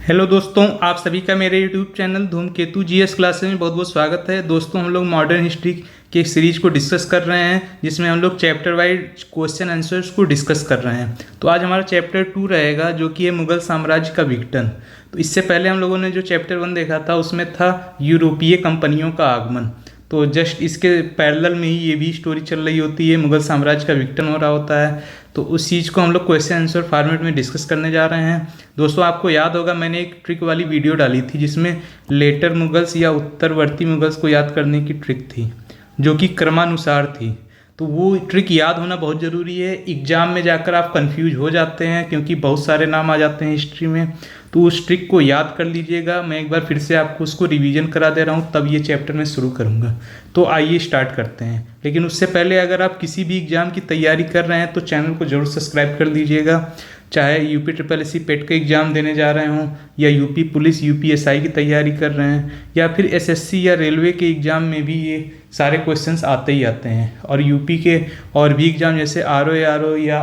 Hello दोस्तों, आप सभी का मेरे यूट्यूब चैनल धूमकेतु जीएस क्लासेस में बहुत बहुत स्वागत है। दोस्तों, हम लोग मॉडर्न हिस्ट्री के एक सीरीज को डिस्कस कर रहे हैं जिसमें हम लोग चैप्टर वाइज क्वेश्चन आंसर्स को डिस्कस कर रहे हैं। तो आज हमारा चैप्टर 2 रहेगा जो कि है मुगल साम्राज्य का विघटन। तो इससे पहले हम लोगों ने जो चैप्टर 1 देखा था उसमें था यूरोपीय कंपनियों का आगमन। तो जस्ट इसके पैरेलल में ही ये भी स्टोरी चल रही होती है, मुगल साम्राज्य का विघटन हो रहा होता है। तो उस चीज़ को हम लोग क्वेश्चन आंसर फॉर्मेट में डिस्कस करने जा रहे हैं। दोस्तों, आपको याद होगा मैंने एक ट्रिक वाली वीडियो डाली थी जिसमें लेटर मुगल्स या उत्तरवर्ती मुगल्स को याद करने की ट्रिक थी जो कि क्रमानुसार थी। तो वो ट्रिक याद होना बहुत ज़रूरी है। एग्जाम में जाकर आप कंफ्यूज हो जाते हैं क्योंकि बहुत सारे नाम आ जाते हैं हिस्ट्री में। तो उस ट्रिक को याद कर लीजिएगा। मैं एक बार फिर से आपको उसको रिवीजन करा दे रहा हूँ, तब ये चैप्टर मैं शुरू करूँगा। तो आइए स्टार्ट करते हैं। लेकिन उससे पहले अगर आप किसी भी एग्ज़ाम की तैयारी कर रहे हैं तो चैनल को ज़रूर सब्सक्राइब कर लीजिएगा। चाहे यूपी SSSC पेट का एग्ज़ाम देने जा रहे हों या यूपी पुलिस UPSI की तैयारी कर रहे हैं या फिर SSC या रेलवे के एग्ज़ाम में भी ये सारे क्वेश्चंस आते ही आते हैं। और यूपी के और भी एग्ज़ाम जैसे RO या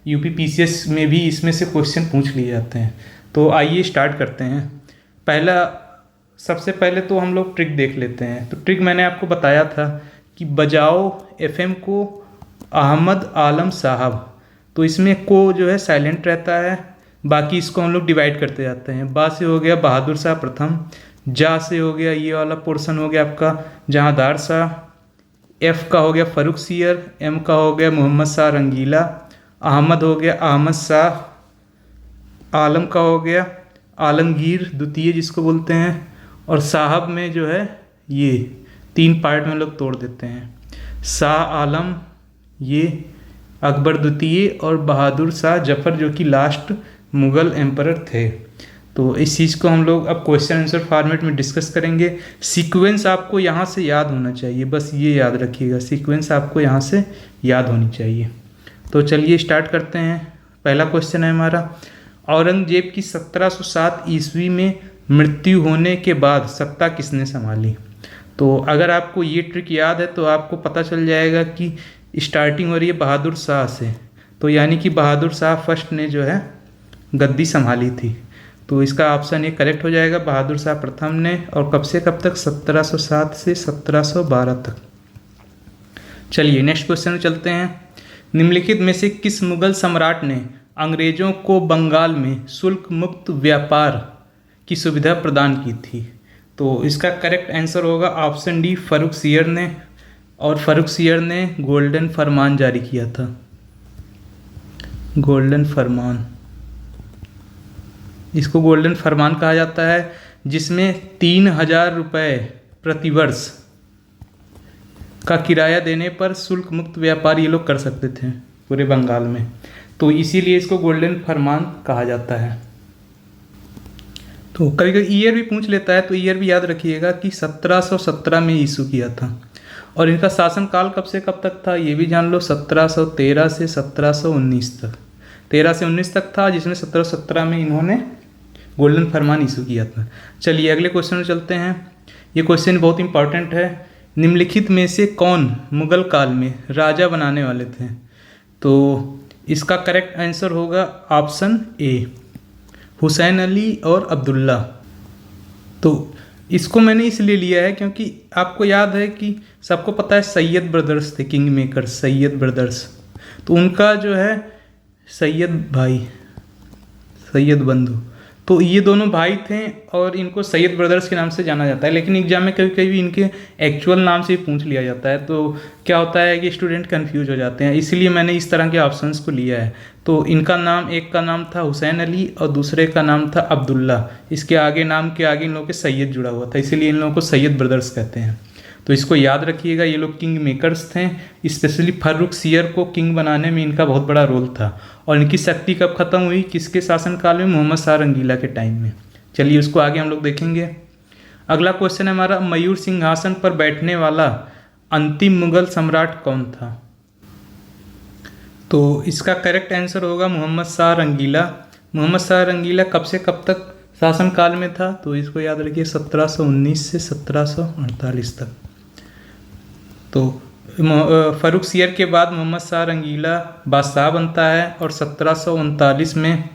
UP PCS में भी इसमें से क्वेश्चन पूछ लिए जाते हैं। तो आइए स्टार्ट करते हैं। सबसे पहले तो हम लोग ट्रिक देख लेते हैं। तो ट्रिक मैंने आपको बताया था कि बजाओ FM को अहमद आलम साहब। तो इसमें को जो है साइलेंट रहता है, बाकी इसको हम लोग डिवाइड करते जाते हैं। बा से हो गया बहादुर शाह प्रथम, जा से हो गया ये वाला पोर्शन हो गया आपका जहांदार शाह, F का हो गया फर्रुख सियर, M का हो गया मोहम्मद शाह रंगीला, अहमद हो गया अहमद शाह, आलम का हो गया आलमगीर द्वितीय जिसको बोलते हैं, और साहब में जो है ये 3 पार्ट में लोग तोड़ देते हैं। शाह आलम, ये अकबर द्वितीय, और बहादुर शाह जफर जो कि लास्ट मुग़ल एम्परर थे। तो इस चीज़ को हम लोग अब क्वेश्चन आंसर फॉर्मेट में डिस्कस करेंगे। सीक्वेंस आपको यहाँ से याद होना चाहिए, बस ये याद रखिएगा, सीक्वेंस आपको यहाँ से याद होनी चाहिए। तो चलिए स्टार्ट करते हैं। पहला क्वेश्चन है हमारा, औरंगजेब की 1707 ईस्वी में मृत्यु होने के बाद सत्ता किसने संभाली? तो अगर आपको ये ट्रिक याद है तो आपको पता चल जाएगा कि स्टार्टिंग हो रही है बहादुर शाह से। तो यानी कि बहादुर शाह फर्स्ट ने जो है गद्दी संभाली थी। तो इसका ऑप्शन ये करेक्ट हो जाएगा, बहादुर शाह प्रथम ने। और कब से कब तक? 1707 से 1712 तक। चलिए नेक्स्ट क्वेश्चन में चलते हैं। निम्नलिखित में से किस मुगल सम्राट ने अंग्रेजों को बंगाल में शुल्क मुक्त व्यापार की सुविधा प्रदान की थी? तो इसका करेक्ट आंसर होगा ऑप्शन डी, फर्रुख सियर ने। और फर्रुख सियर ने गोल्डन फरमान जारी किया था। गोल्डन फरमान, इसको गोल्डन फरमान कहा जाता है, जिसमें 3000 रुपये प्रतिवर्ष का किराया देने पर शुल्क मुक्त व्यापार ये लोग कर सकते थे पूरे बंगाल में। तो इसीलिए इसको गोल्डन फरमान कहा जाता है। तो कभी कभी ईयर भी पूछ लेता है, तो ईयर भी याद रखिएगा कि 1717 में इशू किया था। और इनका शासनकाल कब से कब तक था ये भी जान लो, 1713 से 1719 तक। 13 से 19 तक था, जिसमें 1717 में इन्होंने गोल्डन फरमान इशू किया था। चलिए अगले क्वेश्चन में चलते हैं। ये क्वेश्चन बहुत इंपॉर्टेंट है। निम्नलिखित में से कौन मुगल काल में राजा बनाने वाले थे? तो इसका करेक्ट आंसर होगा ऑप्शन ए, हुसैन अली और अब्दुल्ला। तो इसको मैंने इसलिए लिया है क्योंकि आपको याद है कि सबको पता है सैयद ब्रदर्स थे, किंग मेकर सैयद ब्रदर्स। तो उनका जो है सैयद भाई, सैयद बंधु, तो ये दोनों भाई थे और इनको सैयद ब्रदर्स के नाम से जाना जाता है। लेकिन एग्जाम में कभी कभी इनके एक्चुअल नाम से ही पूछ लिया जाता है, तो क्या होता है कि स्टूडेंट कंफ्यूज हो जाते हैं। इसलिए मैंने इस तरह के ऑप्शंस को लिया है। तो इनका नाम, एक का नाम था हुसैन अली और दूसरे का नाम था अब्दुल्ला। इसके आगे नाम के आगे इन लोगों के सैयद जुड़ा हुआ था, इसीलिए इन लोगों को सैयद ब्रदर्स कहते हैं। तो इसको याद रखिएगा, ये लोग किंग मेकर्स थे। स्पेशली फर्रुख सियर को किंग बनाने में इनका बहुत बड़ा रोल था। और इनकी शक्ति कब खत्म हुई? किसके शासनकाल में? मोहम्मद शाह रंगीला के टाइम में। चलिए उसको आगे हम लोग देखेंगे। अगला क्वेश्चन है हमारा, मयूर सिंहासन पर बैठने वाला अंतिम मुगल सम्राट कौन था? तो इसका करेक्ट आंसर होगा मोहम्मद शाह रंगीला। मोहम्मद शाह रंगीला कब से कब तक शासनकाल में था? तो इसको याद रखिए, 1719 से 1748 तक। तो फर्रुख सियर के बाद मोहम्मद शाह रंगीला बादशाह बनता है और 1739 में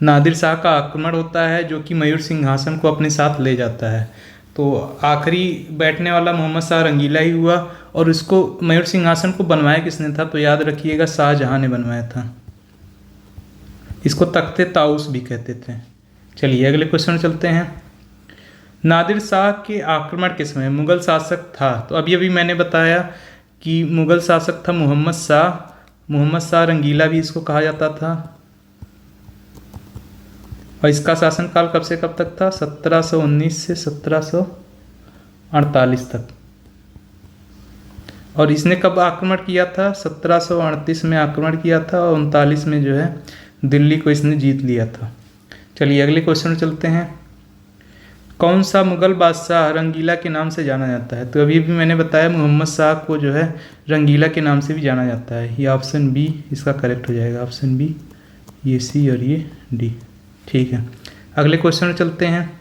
नादिर शाह का आक्रमण होता है जो कि मयूर सिंहासन को अपने साथ ले जाता है। तो आखिरी बैठने वाला मोहम्मद शाह रंगीला ही हुआ, और उसको मयूर सिंहासन को बनवाया किसने था? तो याद रखिएगा, शाहजहां ने बनवाया था। इसको तख्ते ताउस भी कहते थे। चलिए अगले क्वेश्चन में चलते हैं। नादिर शाह के आक्रमण के समय मुगल शासक था, तो अभी अभी मैंने बताया कि मुगल शासक था मोहम्मद शाह। मोहम्मद शाह रंगीला भी इसको कहा जाता था। और इसका शासनकाल कब से कब तक था? 1719 से 1748 तक। और इसने कब आक्रमण किया था? 1738 में आक्रमण किया था, और 39 में जो है दिल्ली को इसने जीत लिया था। चलिए अगले क्वेश्चन में चलते हैं। कौन सा मुगल बादशाह रंगीला के नाम से जाना जाता है? तो अभी भी मैंने बताया मोहम्मद शाह को जो है रंगीला के नाम से भी जाना जाता है। ये ऑप्शन बी इसका करेक्ट हो जाएगा, ऑप्शन बी। ये सी और ये डी, ठीक है। अगले क्वेश्चन में चलते हैं।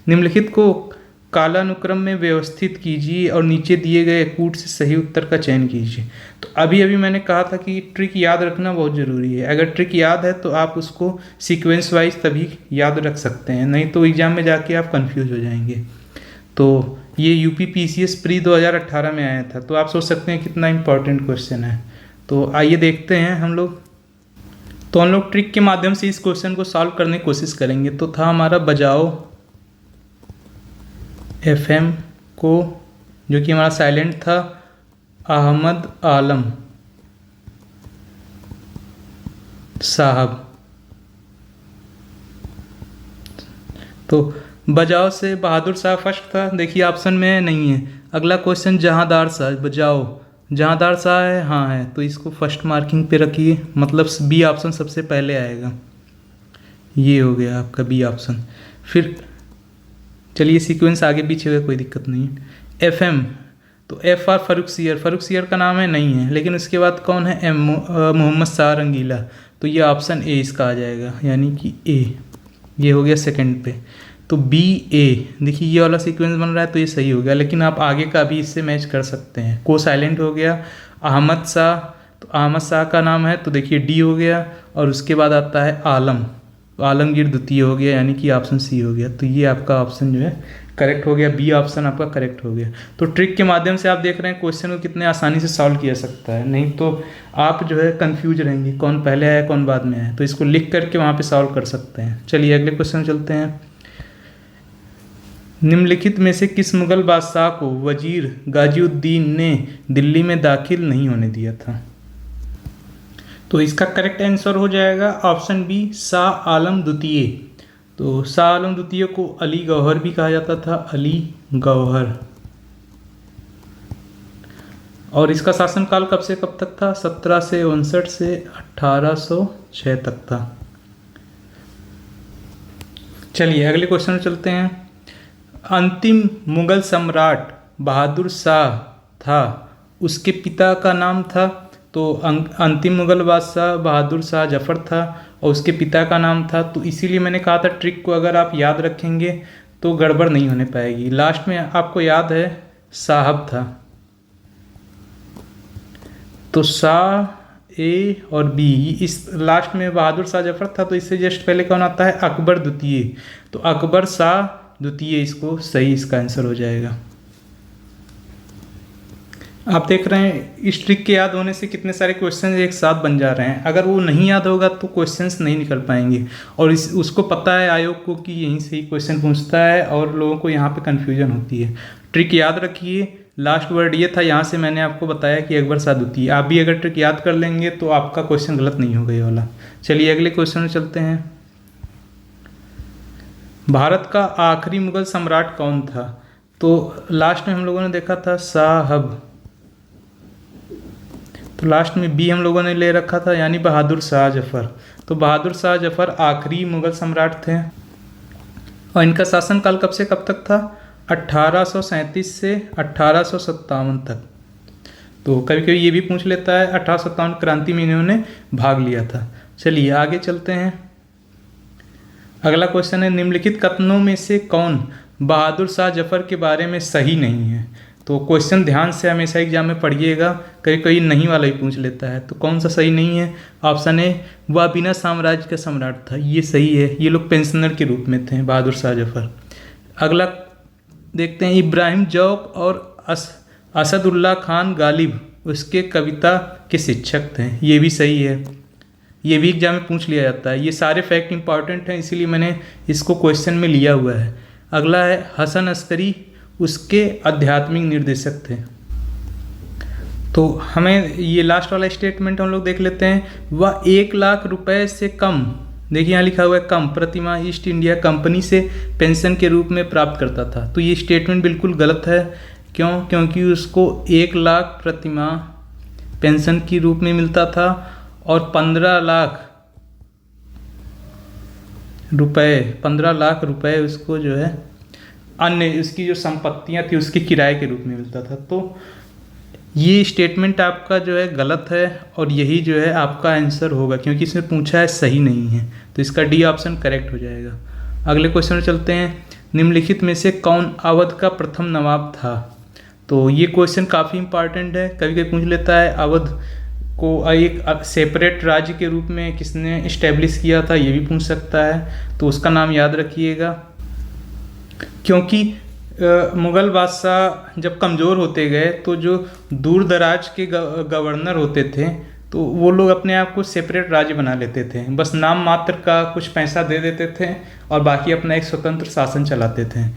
निम्नलिखित को कालानुक्रम में व्यवस्थित कीजिए और नीचे दिए गए कूट से सही उत्तर का चयन कीजिए। तो अभी अभी मैंने कहा था कि ट्रिक याद रखना बहुत ज़रूरी है। अगर ट्रिक याद है तो आप उसको सीक्वेंस वाइज तभी याद रख सकते हैं, नहीं तो एग्जाम में जाके आप कंफ्यूज हो जाएंगे। तो ये यूपी पीसीएस प्री 2018 में आया था, तो आप सोच सकते हैं कितना इंपॉर्टेंट क्वेश्चन है। तो आइए देखते हैं हम लोग। तो हम लोग ट्रिक के माध्यम से इस क्वेश्चन को सॉल्व करने की कोशिश करेंगे। तो था हमारा बजाओ एफएम को, जो कि हमारा साइलेंट था, अहमद आलम साहब। तो बजाओ से बहादुर शाह फर्स्ट था, देखिए ऑप्शन में नहीं है। अगला क्वेश्चन जहांदार शाह, बजाओ जहांदार शाह है, हाँ है, तो इसको फर्स्ट मार्किंग पे रखिए, मतलब बी ऑप्शन सबसे पहले आएगा। ये हो गया आपका बी ऑप्शन। फिर चलिए सीक्वेंस आगे पीछे हुआ कोई दिक्कत नहीं है। एफएम, तो एफ आर फारूक सियर का नाम है, नहीं है, लेकिन उसके बाद कौन है? एम मोहम्मद शाह रंगीला। तो ये ऑप्शन ए इसका आ जाएगा, यानी कि ए। ये हो गया सेकंड पे। तो बी ए, देखिए ये वाला सीक्वेंस बन रहा है तो ये सही हो गया, लेकिन आप आगे का भी इससे मैच कर सकते हैं। को साइलेंट हो गया अहमद शाह, तो अहमद शाह का नाम है, तो देखिए डी हो गया। और उसके बाद आता है आलम, तो आलमगीर द्वितीय हो गया, यानी कि ऑप्शन सी हो गया। तो ये आपका ऑप्शन जो है करेक्ट हो गया, बी ऑप्शन आपका करेक्ट हो गया। तो ट्रिक के माध्यम से आप देख रहे हैं क्वेश्चन को कितने आसानी से सॉल्व किया सकता है, नहीं तो आप जो है कंफ्यूज रहेंगे कौन पहले आया कौन बाद में आया। तो इसको लिख करके वहाँ पे सॉल्व कर सकते हैं। चलिए अगले क्वेश्चन में चलते हैं। निम्नलिखित में से किस मुगल बादशाह को वजीर गाजीउद्दीन ने दिल्ली में दाखिल नहीं होने दिया था? तो इसका करेक्ट आंसर हो जाएगा ऑप्शन बी, शाह आलम द्वितीय। तो शाह आलम द्वितीय को अली गौहर भी कहा जाता था, अली गौहर। और इसका शासनकाल कब से कब तक था? 1759 से 1806 तक था। चलिए अगले क्वेश्चन में चलते हैं। अंतिम मुगल सम्राट बहादुर शाह था, उसके पिता का नाम था? तो अंतिम मुगल बादशाह बहादुर शाह जफर था और उसके पिता का नाम था। तो इसीलिए मैंने कहा था ट्रिक को अगर आप याद रखेंगे तो गड़बड़ नहीं होने पाएगी। लास्ट में आपको याद है साहब था, तो शाह ए और बी, इस लास्ट में बहादुर शाह जफर था, तो इससे जस्ट पहले कौन आता है? अकबर द्वितीय। तो अकबर शाह द्वितीय इसको सही, इसका आंसर हो जाएगा। आप देख रहे हैं इस ट्रिक के याद होने से कितने सारे क्वेश्चन एक साथ बन जा रहे हैं। अगर वो नहीं याद होगा तो क्वेश्चंस नहीं निकल पाएंगे, और उसको पता है आयोग को कि यहीं से ही क्वेश्चन पूछता है और लोगों को यहाँ पे कन्फ्यूजन होती है। ट्रिक याद रखिए, लास्ट वर्ड ये था, यहाँ से मैंने आपको बताया कि अकबर शाह द्वितीय। आप भी अगर ट्रिक याद कर लेंगे तो आपका क्वेश्चन गलत नहीं होगा ये वाला। चलिए अगले क्वेश्चन में चलते हैं। भारत का आखिरी मुगल सम्राट कौन था? तो लास्ट में हम लोगों ने देखा था साहब, तो लास्ट में बी हम लोगों ने ले रखा था, यानी बहादुर शाह जफर। तो बहादुर शाह जफर आखिरी मुगल सम्राट थे और इनका शासनकाल कब से कब तक था? 1837 से 1857 तक। तो कभी कभी ये भी पूछ लेता है 1857 क्रांति में इन्होंने भाग लिया था। चलिए आगे चलते हैं। अगला क्वेश्चन है, निम्नलिखित कथनों में से कौन बहादुर शाह जफर के बारे में सही नहीं है? तो क्वेश्चन ध्यान से हमेशा एग्जाम में पढ़िएगा, कभी कभी नहीं वाला भी पूछ लेता है। तो कौन सा सही नहीं है? ऑप्शन ए, वह बिना साम्राज्य का सम्राट था, ये सही है। ये लोग पेंशनर के रूप में थे, बहादुर शाह जफर। अगला देखते हैं, इब्राहिम जौक और असदुल्ला खान गालिब उसके कविता के शिक्षक थे, ये भी सही है। ये भी एग्जाम में पूछ लिया जाता है। ये सारे फैक्ट इंपॉर्टेंट हैं, इसीलिए मैंने इसको क्वेश्चन में लिया हुआ है। अगला है, हसन अस्करी उसके आध्यात्मिक निर्देशक थे। तो हमें ये लास्ट वाला स्टेटमेंट हम लोग देख लेते हैं। वह 1,00,000 रुपए से कम, देखिए यहाँ लिखा हुआ है कम, प्रतिमाह ईस्ट इंडिया कंपनी से पेंशन के रूप में प्राप्त करता था। तो ये स्टेटमेंट बिल्कुल गलत है। क्यों? क्योंकि उसको 1,00,000 प्रतिमाह पेंशन के रूप में मिलता था और 15,00,000 रुपए उसको जो है अन्य इसकी जो संपत्तियां थी उसके किराए के रूप में मिलता था। तो ये स्टेटमेंट आपका जो है गलत है और यही जो है आपका आंसर होगा, क्योंकि इसमें पूछा है सही नहीं है। तो इसका डी ऑप्शन करेक्ट हो जाएगा। अगले क्वेश्चन में चलते हैं, निम्नलिखित में से कौन अवध का प्रथम नवाब था? तो ये क्वेश्चन काफ़ी इंपॉर्टेंट है, कभी कभी पूछ लेता है। अवध को एक सेपरेट राज्य के रूप में किसने इस्टेब्लिश किया था, ये भी पूछ सकता है। तो उसका नाम याद रखिएगा, क्योंकि मुग़ल बादशाह जब कमज़ोर होते गए तो जो दूर दराज के गवर्नर होते थे तो वो लोग अपने आप को सेपरेट राज्य बना लेते थे। बस नाम मात्र का कुछ पैसा दे देते थे और बाकी अपना एक स्वतंत्र शासन चलाते थे।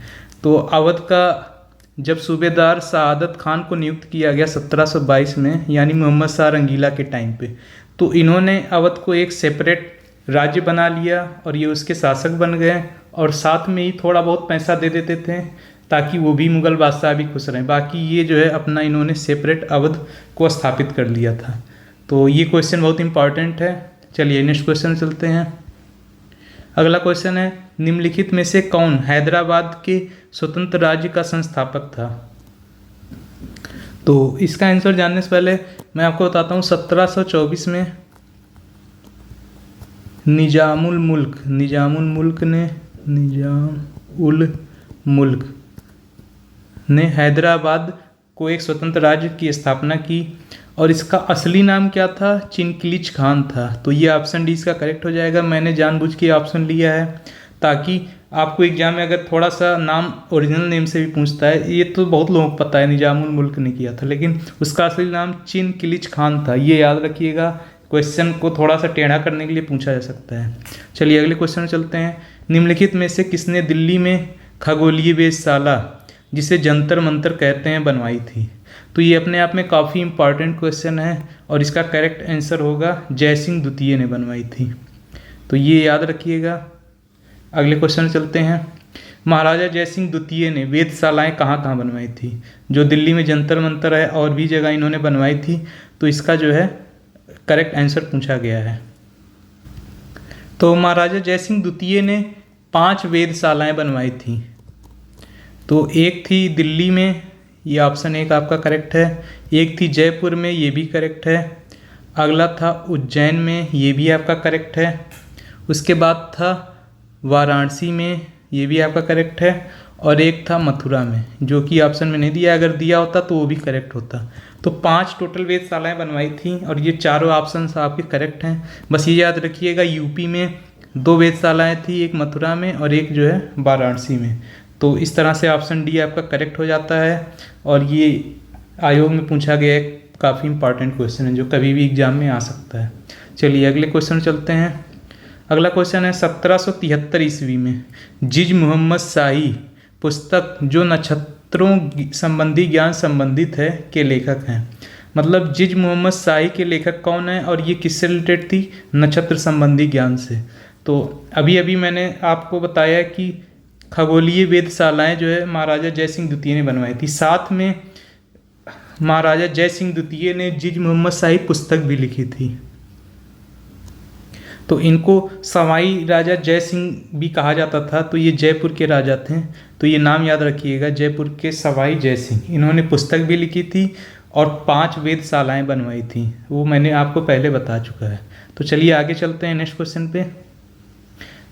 तो अवध का जब सूबेदार सआदत खान को नियुक्त किया गया 1722 में, यानी मोहम्मद शाह रंगीला के टाइम पे, तो इन्होंने अवध को एक सेपरेट राज्य बना लिया और ये उसके शासक बन गए और साथ में ही थोड़ा बहुत पैसा दे देते थे ताकि वो भी मुग़ल बादशाह भी खुश रहें। बाकी ये जो है अपना इन्होंने सेपरेट अवध को स्थापित कर लिया था। तो ये क्वेश्चन बहुत इंपॉर्टेंट है। चलिए नेक्स्ट क्वेश्चन चलते हैं। अगला क्वेश्चन है, निम्नलिखित में से कौन हैदराबाद के स्वतंत्र राज्य का संस्थापक था? तो इसका आंसर जानने से पहले मैं आपको बताता हूँ, 1724 में निजामुल मुल्क ने हैदराबाद को एक स्वतंत्र राज्य की स्थापना की और इसका असली नाम क्या था? चिनकिलिच खान था। तो ये ऑप्शन डी इसका करेक्ट हो जाएगा। मैंने जानबूझ के ऑप्शन लिया है ताकि आपको एग्जाम में अगर थोड़ा सा नाम ओरिजिनल नेम से भी पूछता है, ये तो बहुत लोगों को पता है निजामुल मुल्क ने किया था, लेकिन उसका असली नाम चिनकिलिच खान था, ये याद रखिएगा। क्वेश्चन को थोड़ा सा टेढ़ा करने के लिए पूछा जा सकता है। चलिए अगले क्वेश्चन में चलते हैं। निम्नलिखित में से किसने दिल्ली में खगोलीय वेधशाला, जिसे जंतर मंतर कहते हैं, बनवाई थी? तो ये अपने आप में काफ़ी इंपॉर्टेंट क्वेश्चन है और इसका करेक्ट आंसर होगा जयसिंह द्वितीय ने बनवाई थी। तो ये याद रखिएगा। अगले क्वेश्चन में चलते हैं। महाराजा जयसिंह द्वितीय ने वेधशालाएँ कहाँ कहाँ बनवाई थी? जो दिल्ली में जंतर मंतर है और भी जगह इन्होंने बनवाई थी, तो इसका जो है करेक्ट आंसर पूछा गया है। तो महाराजा जयसिंह द्वितीय ने 5 वेधशालाएँ बनवाई थी। तो एक थी दिल्ली में, ये ऑप्शन एक आपका करेक्ट है। एक थी जयपुर में, ये भी करेक्ट है। अगला था उज्जैन में, ये भी आपका करेक्ट है। उसके बाद था वाराणसी में, ये भी आपका करेक्ट है। और एक था मथुरा में, जो कि ऑप्शन में नहीं दिया, अगर दिया होता तो वो भी करेक्ट होता। तो 5 टोटल वेधशालाएँ बनवाई थी और ये चारों ऑप्शन आपके करेक्ट हैं। बस ये याद रखिएगा, यूपी में 2 वेधशालाएँ थी, एक मथुरा में और एक जो है वाराणसी में। तो इस तरह से ऑप्शन डी आपका करेक्ट हो जाता है और ये आयोग में पूछा गया एक काफ़ी इंपॉर्टेंट क्वेश्चन है जो कभी भी एग्जाम में आ सकता है। चलिए अगले क्वेश्चन चलते हैं। अगला क्वेश्चन है, 1773 ईस्वी में जिज मोहम्मद शाही पुस्तक जो नक्षत्रों संबंधी ज्ञान संबंधित है के लेखक हैं। मतलब जिज मोहम्मद शाही के लेखक कौन है और ये किससे रिलेटेड थी? नक्षत्र संबंधी ज्ञान से। तो अभी अभी मैंने आपको बताया कि खगोलीय वेधशालाएँ जो है महाराजा जयसिंह द्वितीय ने बनवाई थी। साथ में महाराजा जयसिंह द्वितीय ने जिज मोहम्मद शाही पुस्तक भी लिखी थी। तो इनको सवाई राजा जय सिंह भी कहा जाता था। तो ये जयपुर के राजा थे, तो ये नाम याद रखिएगा, जयपुर के सवाई जय सिंह। इन्होंने पुस्तक भी लिखी थी और 5 वेधशालाएँ बनवाई थी, वो मैंने आपको पहले बता चुका है। तो चलिए आगे चलते हैं नेक्स्ट क्वेश्चन पे।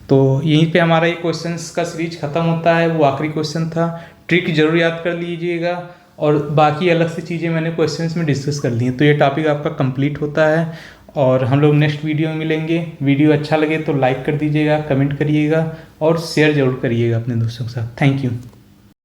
तो यहीं पे हमारा ये क्वेश्चंस का सीरीज ख़त्म होता है। वो आखिरी क्वेश्चन था, ट्रिक जरूर याद कर लीजिएगा और बाकी अलग से चीज़ें मैंने क्वेश्चंस में डिस्कस कर ली हैं। तो ये टॉपिक आपका कंप्लीट होता है और हम लोग नेक्स्ट वीडियो में मिलेंगे। वीडियो अच्छा लगे तो लाइक कर दीजिएगा, कमेंट करिएगा और शेयर ज़रूर करिएगा अपने दोस्तों के साथ। Thank you.